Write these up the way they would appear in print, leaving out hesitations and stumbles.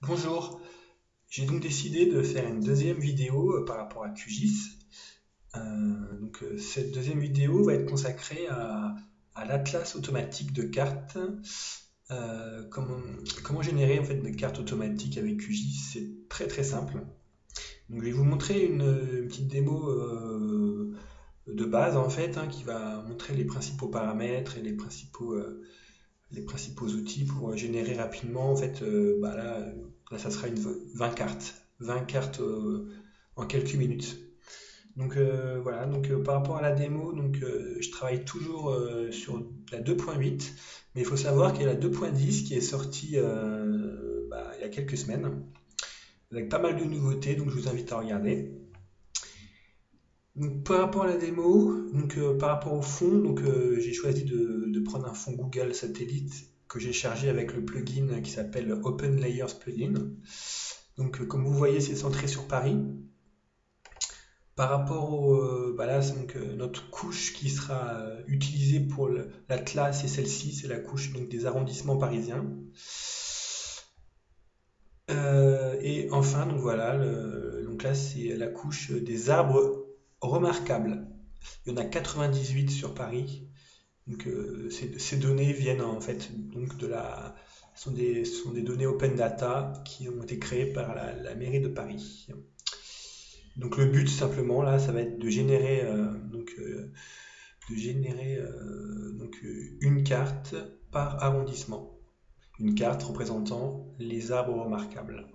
Bonjour, j'ai donc décidé de faire une deuxième vidéo par rapport à QGIS. Cette deuxième vidéo va être consacrée à l'atlas automatique de cartes. Comment générer en fait des cartes automatiques avec QGIS? C'est très très simple. Donc, je vais vous montrer une petite démo de base en fait, qui va montrer les principaux paramètres et les principaux outils pour générer rapidement. En fait, là, ça sera 20 cartes. 20 cartes en quelques minutes. Voilà, par rapport à la démo, je travaille toujours sur la 2.8, mais il faut savoir qu'il y a la 2.10 qui est sortie il y a quelques semaines, avec pas mal de nouveautés, donc je vous invite à regarder. Donc, par rapport à la démo, par rapport au fond, j'ai choisi de prendre un fond Google Satellite que j'ai chargé avec le plugin qui s'appelle Open Layers Plugin. Comme vous voyez, c'est centré sur Paris. Par rapport notre couche qui sera utilisée pour l'Atlas, c'est celle-ci, c'est la couche donc, des arrondissements parisiens. Et enfin, donc voilà, donc là c'est la couche des arbres remarquables. Il y en a 98 sur Paris. Ces données viennent en fait donc sont des données open data qui ont été créées par la mairie de Paris. Donc le but simplement là, ça va être de générer une carte par arrondissement, une carte représentant les arbres remarquables.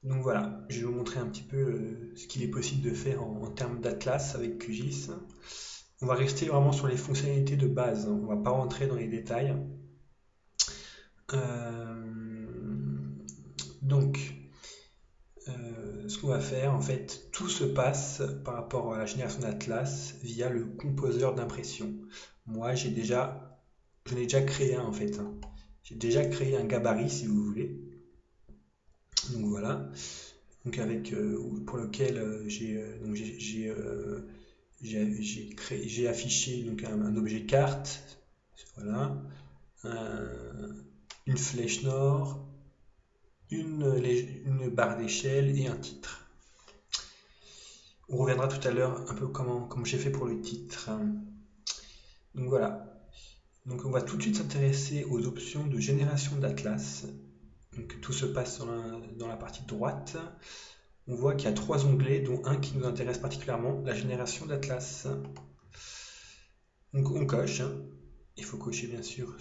Donc voilà, je vais vous montrer un petit peu ce qu'il est possible de faire en termes d'atlas avec QGIS. On va rester vraiment sur les fonctionnalités de base, on ne va pas rentrer dans les détails. Donc, ce qu'on va faire, en fait, tout se passe par rapport à la génération d'atlas via le composeur d'impression. Moi, j'en ai déjà créé un en fait. J'ai déjà créé un gabarit si vous voulez. Donc voilà. Pour lequel j'ai affiché donc un objet carte. Voilà. Une flèche nord, une barre d'échelle et un titre. On reviendra tout à l'heure un peu comment j'ai fait pour le titre. Donc voilà. Donc on va tout de suite s'intéresser aux options de génération d'atlas. Donc tout se passe dans la partie droite. On voit qu'il y a 3 onglets, dont un qui nous intéresse particulièrement, la génération d'atlas. Donc on coche. Il faut cocher bien sûr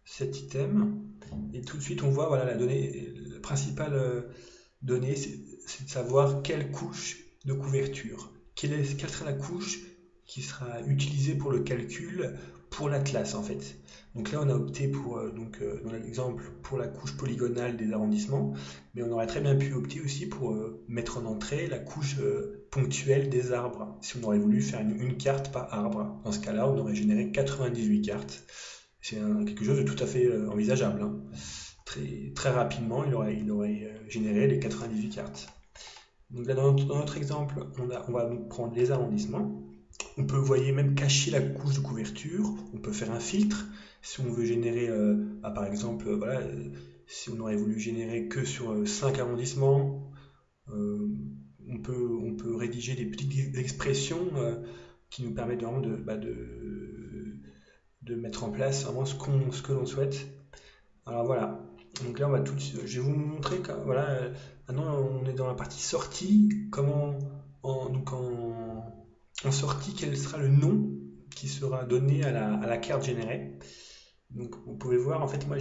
cet item. Et tout de suite on voit voilà, la principale donnée, c'est de savoir quelle couche de couverture, quelle sera la couche qui sera utilisée pour le calcul pour l'atlas en fait. Donc là on a opté pour, dans l'exemple, pour la couche polygonale des arrondissements, mais on aurait très bien pu opter aussi pour mettre en entrée la couche ponctuelle des arbres, si on aurait voulu faire une carte par arbre. Dans ce cas-là, on aurait généré 98 cartes. C'est quelque chose de tout à fait envisageable. Très, très rapidement, il aurait généré les 98 cartes. Donc là, dans notre exemple, on va donc prendre les arrondissements. On peut, vous voyez, même cacher la couche de couverture. On peut faire un filtre. Si on veut générer, par exemple, si on aurait voulu générer que sur 5 arrondissements, on peut rédiger des petites expressions qui nous permettent vraiment de mettre en place vraiment ce que l'on souhaite. Alors voilà. Donc là, je vais vous montrer que, voilà, maintenant on est dans la partie sortie. En sortie, quel sera le nom qui sera donné à la carte générée. Donc vous pouvez voir, en fait, moi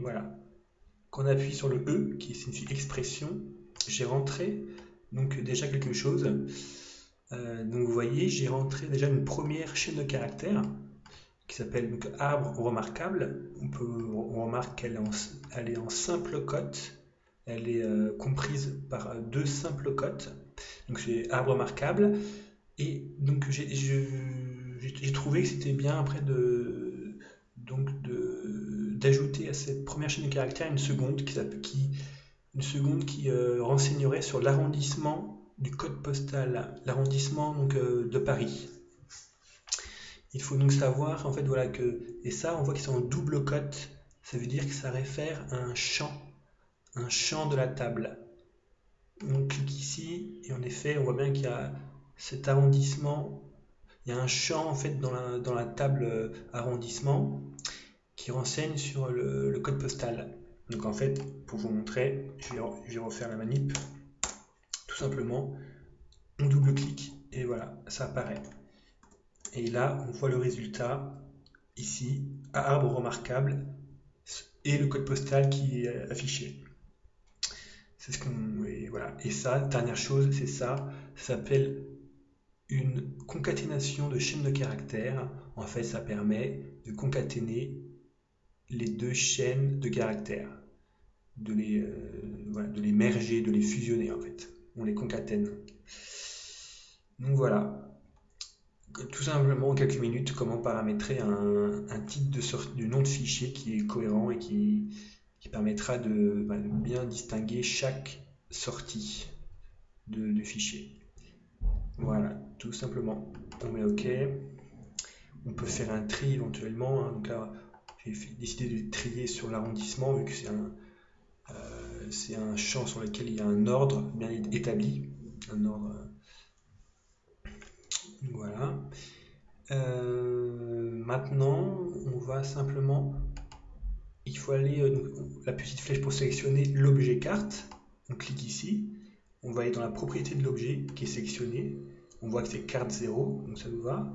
voilà, quand on appuie sur le E qui signifie expression, j'ai rentré donc déjà quelque chose. Donc vous voyez, j'ai rentré déjà une première chaîne de caractères qui s'appelle donc arbre remarquable. On remarque qu'elle est en simple cote. Elle est comprise par 2 simples cotes. Donc c'est arbre remarquable. Et donc j'ai trouvé que c'était bien après d'ajouter à cette première chaîne de caractères une seconde qui renseignerait sur l'arrondissement du code postal, l'arrondissement de Paris. Il faut donc savoir, en fait, voilà et ça, on voit qu'ils sont en double cote. ça veut dire que ça réfère à un champ de la table. On clique ici et en effet, on voit bien qu'il y a cet arrondissement. Il y a un champ en fait dans la table arrondissement qui renseigne sur le code postal. Donc en fait, pour vous montrer, je vais refaire la manip. Tout simplement, on double-clique et voilà, ça apparaît. Et là, on voit le résultat ici, arbre remarquable et le code postal qui est affiché. C'est ce qu'on. Et voilà. Et ça, dernière chose, c'est ça. Ça s'appelle une concaténation de chaînes de caractères. En fait, ça permet de concaténer les deux chaînes de caractères, de les merger, de les fusionner en fait. On les concatène. Donc voilà. Tout simplement en quelques minutes, comment paramétrer un titre du nom de fichier qui est cohérent et qui permettra de bien distinguer chaque sortie de fichier. Voilà, tout simplement. On met OK. On peut faire un tri éventuellement. Donc là, j'ai décidé de trier sur l'arrondissement vu que c'est un champ sur lequel il y a un ordre bien établi. Un ordre. Voilà. Maintenant, on va simplement. Il faut aller la petite flèche pour sélectionner l'objet carte. On clique ici. On va aller dans la propriété de l'objet qui est sélectionné. On voit que c'est carte 0, donc ça nous va.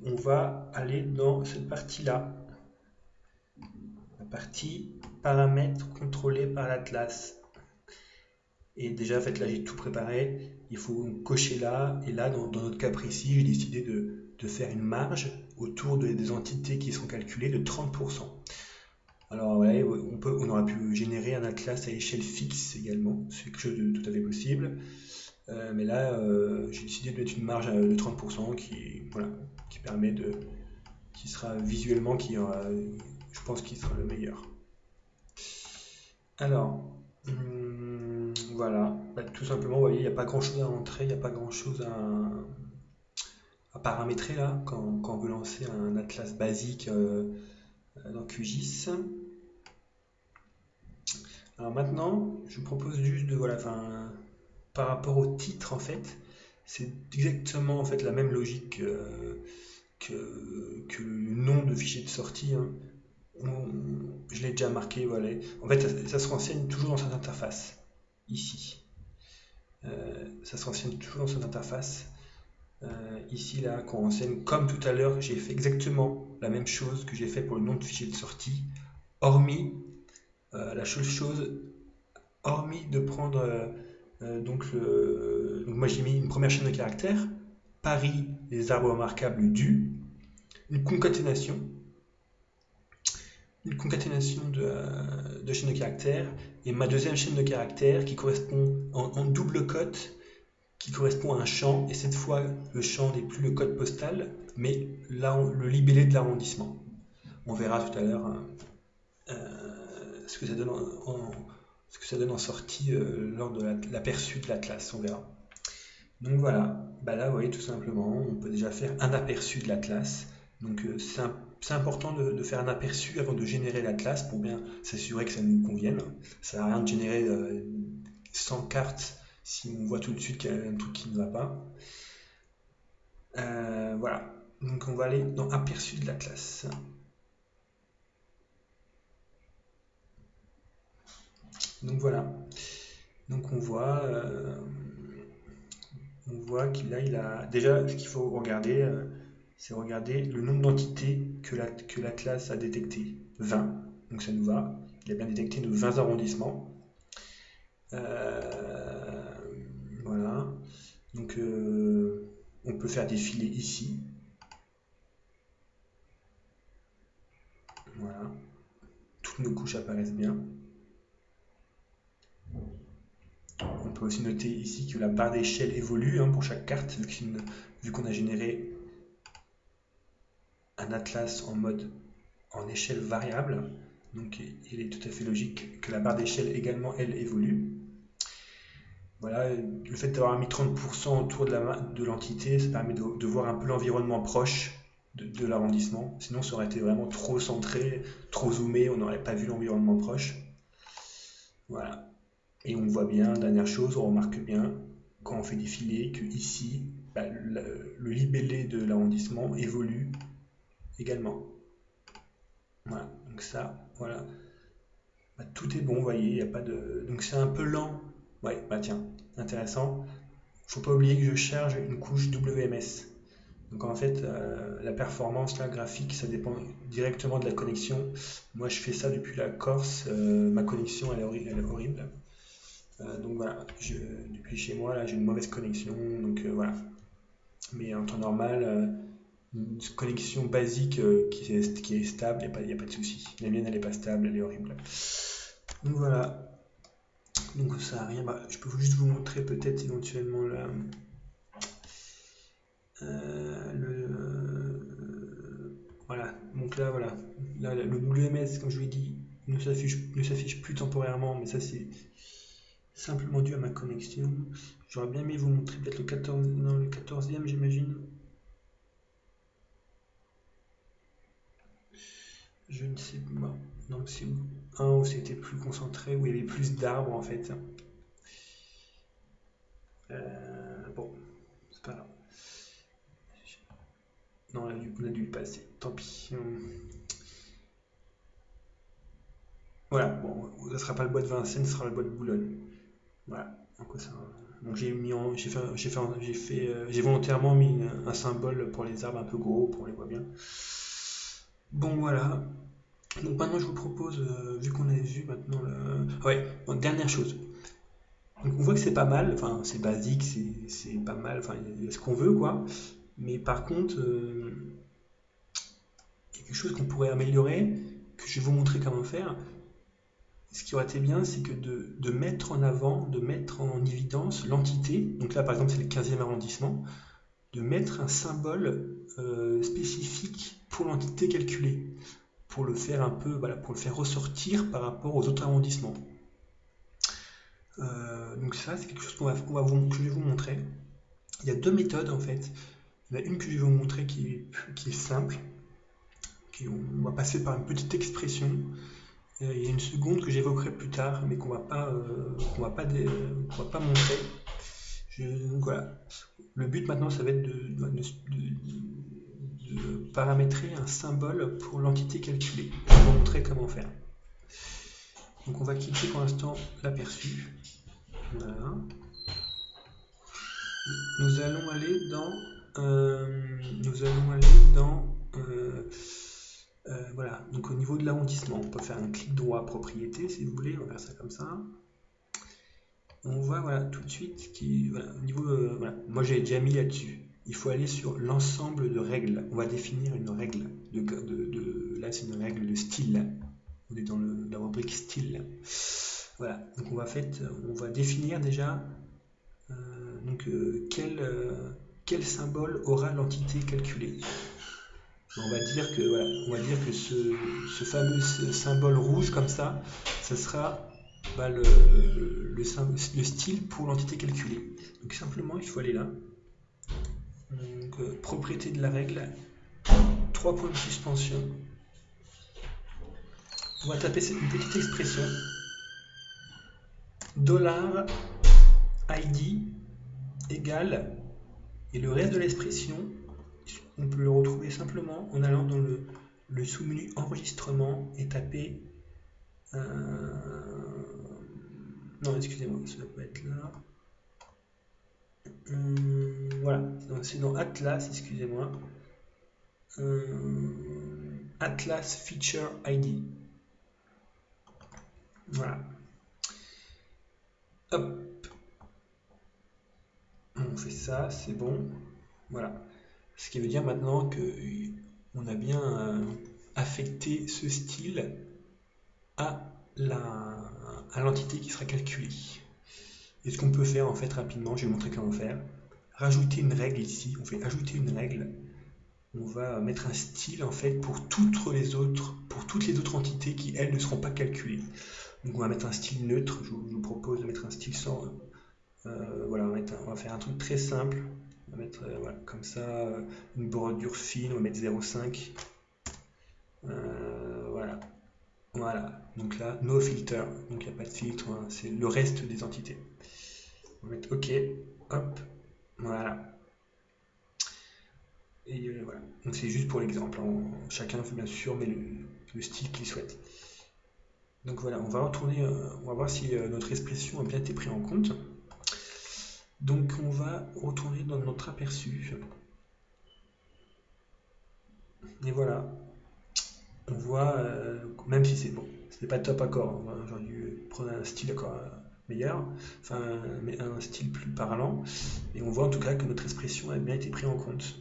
On va aller dans cette partie-là. La partie paramètres contrôlés par l'Atlas. Et déjà, en fait, là, j'ai tout préparé. Il faut cocher là. Et là, dans notre cas précis, j'ai décidé de faire une marge autour des entités qui sont calculées de 30%. Alors, voilà, on aurait pu générer un atlas à échelle fixe également. C'est quelque chose de tout à fait possible. Mais là, j'ai décidé de mettre une marge de 30% qui permet qui sera visuellement, je pense qu'il sera le meilleur. Alors, voilà, tout simplement, vous voyez, il n'y a pas grand chose à entrer, il n'y a pas grand chose à paramétrer là, quand on veut lancer un atlas basique dans QGIS. Alors maintenant, je vous propose juste de, par rapport au titre en fait, c'est exactement en fait la même logique que le nom de fichier de sortie. Hein. Je l'ai déjà marqué, voilà. En fait, ça se renseigne toujours dans cette interface, ici. Ça se renseigne toujours dans cette interface. Ici, là, qu'on renseigne, comme tout à l'heure, j'ai fait exactement la même chose que j'ai fait pour le nom de fichier de sortie, hormis la seule chose, hormis de prendre donc moi j'ai mis une première chaîne de caractères, Paris, les arbres remarquables du, une concaténation de chaînes de caractères, et ma deuxième chaîne de caractères qui correspond en double cote, qui correspond à un champ, et cette fois le champ n'est plus le code postal, mais le libellé de l'arrondissement. On verra tout à l'heure ce que ça donne en sortie lors de l'aperçu de l'atlas, on verra. Donc voilà, là vous voyez tout simplement, on peut déjà faire un aperçu de l'atlas. Donc c'est important de faire un aperçu avant de générer l'atlas pour bien s'assurer que ça nous convienne. Ça n'a rien de générer 100 cartes si on voit tout de suite qu'il y a un truc qui ne va pas. Voilà, donc on va aller dans aperçu de l'atlas. Donc voilà, donc on voit qu'il a déjà, ce qu'il faut regarder, c'est regarder le nombre d'entités que l'atlas a détecté, 20, donc ça nous va, il a bien détecté nos 20 arrondissements. Voilà, donc on peut faire défiler ici, voilà, toutes nos couches apparaissent bien. On peut aussi noter ici que la barre d'échelle évolue pour chaque carte, vu qu'on a généré un atlas en échelle variable. Donc il est tout à fait logique que la barre d'échelle également, elle, évolue. Voilà, le fait d'avoir mis 30% autour de l'entité, ça permet de voir un peu l'environnement proche de l'arrondissement. Sinon, ça aurait été vraiment trop centré, trop zoomé, on n'aurait pas vu l'environnement proche. Voilà. Et on voit bien, dernière chose, on remarque bien, quand on fait défiler, que ici, bah, le libellé de l'arrondissement évolue également. Voilà. Donc ça, voilà. Bah, tout est bon, vous voyez, il n'y a pas de... Donc c'est un peu lent. Ouais, bah tiens, intéressant. Faut pas oublier que je charge une couche WMS. Donc en fait, la performance là, graphique, ça dépend directement de la connexion. Moi, je fais ça depuis la Corse. Ma connexion, elle est horrible. Donc voilà, depuis chez moi, là, j'ai une mauvaise connexion. Donc voilà. Mais en temps normal, une connexion basique qui est stable, il n'y a pas de souci. La mienne, elle n'est pas stable, elle est horrible. Donc voilà. Donc ça n'a rien. Bah, je peux juste vous montrer peut-être éventuellement là. Voilà, donc là, voilà. Là, le WMS, comme je vous l'ai dit, ne s'affiche plus temporairement, mais ça c'est simplement dû à ma connexion. J'aurais bien aimé vous montrer peut-être le 14e, j'imagine. Je ne sais pas. Donc c'est où c'était plus concentré, où il y avait plus d'arbres en fait. Bon, c'est pas grave. Non, là, on a dû le passer. Tant pis. Voilà, bon, ça sera pas le bois de Vincennes, ce sera le bois de Boulogne. Voilà. Donc j'ai volontairement mis un symbole pour les arbres un peu gros, pour qu'on les voit bien. Bon, voilà. Donc maintenant, je vous propose, vu qu'on a vu maintenant ouais, donc, dernière chose. Donc on voit que c'est pas mal, enfin c'est basique, c'est pas mal, enfin il y a ce qu'on veut quoi. Mais par contre, il y a quelque chose qu'on pourrait améliorer, que je vais vous montrer comment faire. Ce qui aurait été bien, c'est que de mettre en avant, de mettre en évidence l'entité, donc là par exemple c'est le 15e arrondissement, de mettre un symbole spécifique pour l'entité calculée, pour le faire un peu, voilà, pour le faire ressortir par rapport aux autres arrondissements. Donc ça c'est quelque chose que je vais vous montrer. Il y a deux méthodes en fait. Il y en a une que je vais vous montrer qui est simple, on va passer par une petite expression. Il y a une seconde que j'évoquerai plus tard, mais qu'on va pas montrer. Donc voilà. Le but maintenant, ça va être de paramétrer un symbole pour l'entité calculée. Je vais vous montrer comment faire. Donc on va quitter pour l'instant l'aperçu. Voilà. Nous allons aller dans voilà, donc au niveau de l'arrondissement, on peut faire un clic droit propriété si vous voulez, on va faire ça comme ça. On voit voilà, tout de suite voilà, au niveau, voilà, moi j'ai déjà mis là-dessus. Il faut aller sur l'ensemble de règles. On va définir une règle. Là c'est une règle de style. On est dans la rubrique style. Voilà, donc on va définir déjà quel symbole aura l'entité calculée. On va dire que ce fameux symbole rouge comme ça sera le style pour l'entité calculée. Donc simplement, il faut aller là. Donc, propriété de la règle, 3 points de suspension. On va taper une petite expression. $id égale, et le reste de l'expression, on peut le retrouver simplement en allant dans le sous-menu enregistrement et taper non, excusez-moi, ça peut être là. Voilà, c'est dans Atlas, excusez-moi. Atlas Feature ID. Voilà. Hop. On fait ça, c'est bon. Voilà. Ce qui veut dire maintenant qu'on a bien affecté ce style à l'entité qui sera calculée. Et ce qu'on peut faire en fait rapidement, je vais vous montrer comment faire. Rajouter une règle ici, on fait ajouter une règle. On va mettre un style en fait pour toutes les autres entités qui elles ne seront pas calculées. Donc on va mettre un style neutre, je vous propose de mettre un style sans. Voilà, on va faire un truc très simple. On va mettre voilà, comme ça, une bordure fine, on va mettre 0,5. Voilà. Voilà. Donc là, no filter. Donc il n'y a pas de filtre, hein, c'est le reste des entités. On va mettre OK. Hop. Voilà. Et voilà. Donc c'est juste pour l'exemple, hein. Chacun bien sûr met le style qu'il souhaite. Donc voilà, on va retourner, on va voir si notre expression a bien été prise en compte. Donc on va retourner dans notre aperçu. Et voilà, on voit, même si c'est bon, c'est pas top encore, hein, j'aurais dû prendre un style encore meilleur, enfin mais un style plus parlant, et on voit en tout cas que notre expression a bien été prise en compte.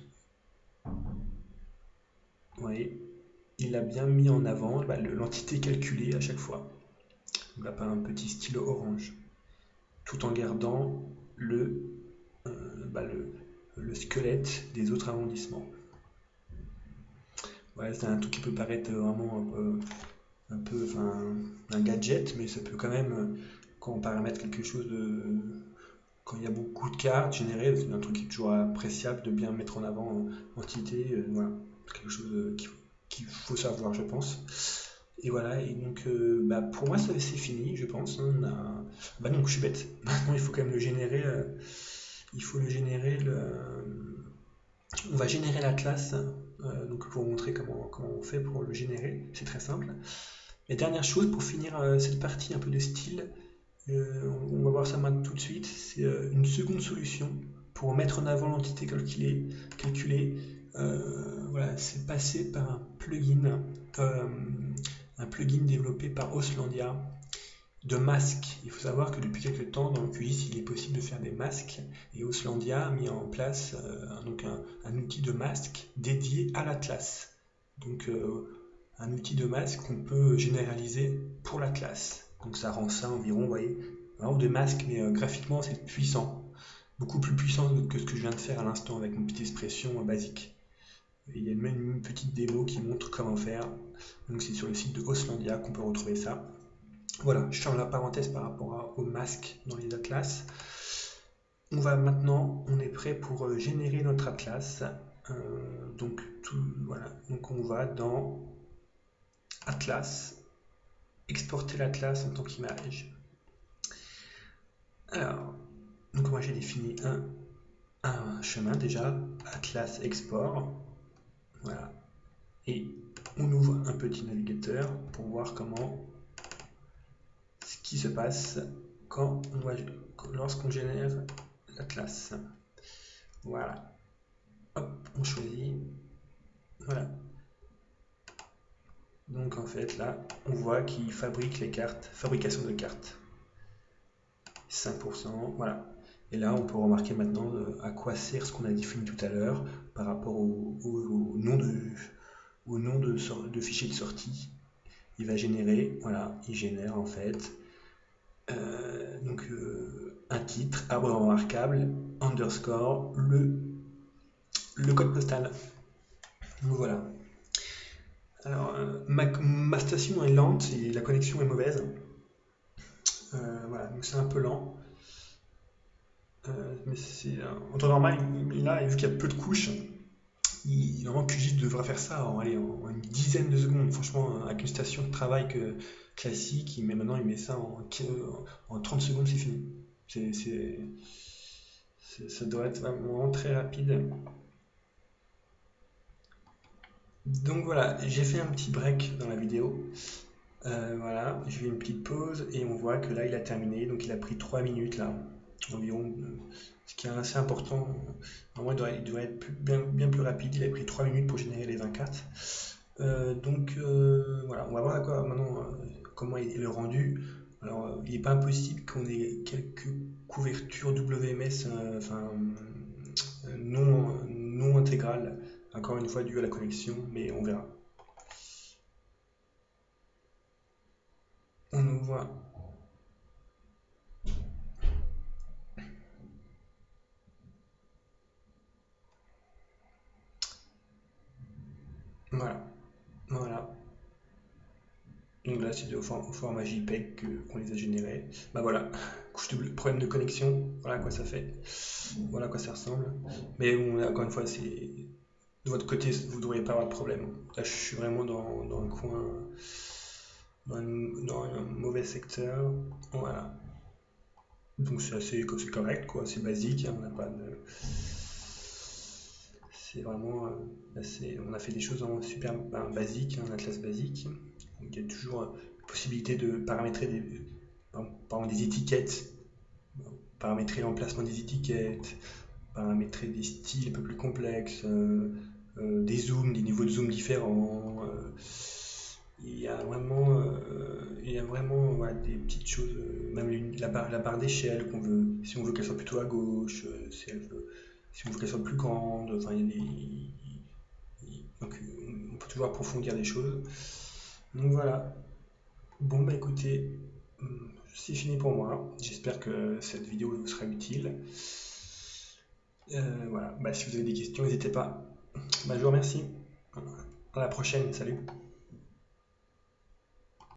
Vous voyez, il a bien mis en avant l'entité calculée à chaque fois. On n'a pas un petit stylo orange, tout en gardant le, le squelette des autres arrondissements. Ouais, c'est un truc qui peut paraître vraiment enfin, un gadget, mais ça peut quand même, quand on paramètre quelque chose quand il y a beaucoup de cartes générées, c'est un truc qui est toujours appréciable de bien mettre en avant l'entité, voilà, c'est quelque chose qu'il faut savoir, je pense. Et voilà, et donc pour moi c'est fini, je pense, hein. Bah non, je suis bête. Maintenant il faut quand même le générer. Il faut le générer. On va générer la classe, donc pour vous montrer comment on fait pour le générer, c'est très simple. Et dernière chose, pour finir cette partie un peu de style, on va voir ça maintenant tout de suite, c'est une seconde solution pour mettre en avant l'entité calculée. Voilà, c'est passer par un plugin développé par Oslandia de masques. Il faut savoir que depuis quelques temps, dans le QGIS, il est possible de faire des masques, et Oslandia a mis en place donc un outil de masque dédié à l'Atlas. Donc un outil de masque qu'on peut généraliser pour la classe. Donc ça rend ça environ, vous voyez, vraiment des masques, mais graphiquement c'est puissant. Beaucoup plus puissant que ce que je viens de faire à l'instant avec une petite expression basique. Et il y a même une petite démo qui montre comment faire. Donc c'est sur le site de Oslandia qu'on peut retrouver ça. Voilà, je ferme la parenthèse par rapport aux masques dans les atlas. On va maintenant, on est prêt pour générer notre atlas. Donc voilà, donc on va dans Atlas, exporter l'atlas en tant qu'image. Alors, donc moi j'ai défini un chemin déjà, Atlas Export. Voilà. Et on ouvre un petit navigateur pour voir ce qui se passe lorsqu'on génère l'atlas. Voilà. Hop, on choisit. Voilà. Donc en fait là, on voit qu'il fabrique les cartes, fabrication de cartes. 5%, voilà. Et là, on peut remarquer maintenant à quoi sert ce qu'on a défini tout à l'heure par rapport au nom de fichier de sortie. Il va générer, voilà, il génère en fait un titre, arbre remarquable, underscore, le code postal. Donc voilà. Alors, ma station est lente et la connexion est mauvaise. Voilà, donc c'est un peu lent. Mais c'est en temps normal, là, vu qu'il y a peu de couches, normalement QGIS devrait faire ça en une dizaine de secondes. Franchement, avec une station de travail classique, mais maintenant il met ça en 30 secondes, c'est fini. Ça doit être vraiment très rapide. Donc voilà, j'ai fait un petit break dans la vidéo. Voilà, j'ai fait une petite pause et on voit que là il a terminé. Donc il a pris 3 minutes là, environ. Ce qui est assez important. Normalement il devrait être bien plus rapide. Il a pris 3 minutes pour générer les 24. Voilà, on va voir maintenant comment est le rendu. Alors il n'est pas impossible qu'on ait quelques couvertures WMS non intégrales, encore une fois dû à la connexion, mais on verra. On nous voit. Voilà. Donc là, c'est au format JPEG qu'on les a générés. Bah voilà, couche de problème de connexion, voilà à quoi ça fait, voilà à quoi ça ressemble. Mais bon, là, encore une fois, c'est de votre côté, vous ne devriez pas avoir de problème. Là, je suis vraiment dans le coin, dans un mauvais secteur, voilà. Donc c'est correct, quoi, c'est basique, hein, on n'a pas de... C'est vraiment... on a fait des choses en super basique, un atlas basique. Donc il y a toujours possibilité de paramétrer par exemple des étiquettes, paramétrer l'emplacement des étiquettes, paramétrer des styles un peu plus complexes, des zooms, des niveaux de zoom différents. Il y a vraiment voilà, des petites choses, même la barre d'échelle qu'on veut, si on veut qu'elle soit plutôt à gauche, si on veut qu'elle soit plus grande, enfin donc on peut toujours approfondir des choses. Donc voilà. Bon bah écoutez, c'est fini pour moi. J'espère que cette vidéo vous sera utile. Voilà. Bah, si vous avez des questions, n'hésitez pas. Bah, je vous remercie. À la prochaine. Salut.